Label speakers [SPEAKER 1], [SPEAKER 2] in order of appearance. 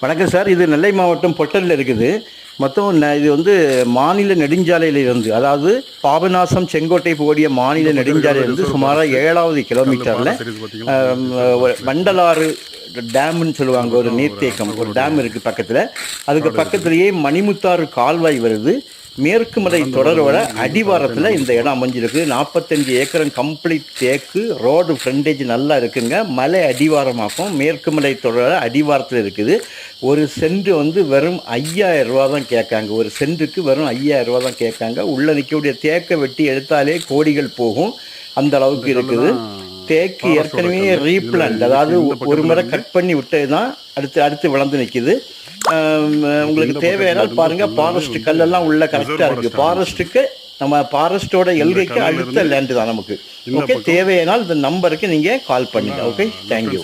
[SPEAKER 1] வணக்கம் சார். இது நெல்லை மாவட்டம் பொட்டலில் இருக்குது. மொத்தம் இது வந்து மாநில நெடுஞ்சாலையிலிருந்து, அதாவது பாபநாசம் செங்கோட்டை போடிய மாநில நெடுஞ்சாலையிலிருந்து சுமாராக 7வது கிலோமீட்டரில் வண்டலாறு டேம்னு சொல்லுவாங்க. ஒரு நீர்த்தேக்கம், ஒரு டேம் இருக்குது பக்கத்தில். அதுக்கு பக்கத்துலேயே மணிமுத்தாறு கால்வாய் வருது. மேற்கு மலை தொடரோட அடிவாரத்தில் இந்த இடம் அமைஞ்சிருக்கு. 45 ஏக்கரும் கம்ப்ளீட் தேக்கு. ரோடு ஃப்ரண்டேஜ் நல்லா இருக்குங்க. மலை அடிவாரமாகும். மேற்கு மலை தொடரோட அடிவாரத்தில் இருக்குது. ஒரு சென்ட் வந்து வெறும் 5000 ரூபா தான் கேட்காங்க. ஒரு சென்ட்டுக்கு வெறும் 5000 ரூபா தான் கேட்காங்க. உள்ள நிற்கக்கூடிய தேக்கை வெட்டி எடுத்தாலே கோடிகள் போகும், அந்த அளவுக்கு இருக்குது. தேக்கு ஏற்கனவே ரீப்ளான்ட், அதாவது ஒரு முறை கட் பண்ணி விட்டது தான் அடுத்து வளர்ந்து நிற்கிது. உங்களுக்கு தேவையானால் பாருங்கள், ஃபாரஸ்ட் கல்லெல்லாம் உள்ள கரெக்டாக இருக்குது. ஃபாரஸ்ட்டுக்கு நம்ம ஃபாரஸ்ட்டோட எல்கைக்கு அடுத்த லேண்டு தான் நமக்கு. ஓகே, தேவையானால் இந்த நம்பருக்கு நீங்கள் கால் பண்ணுங்கள். Okay, thank you.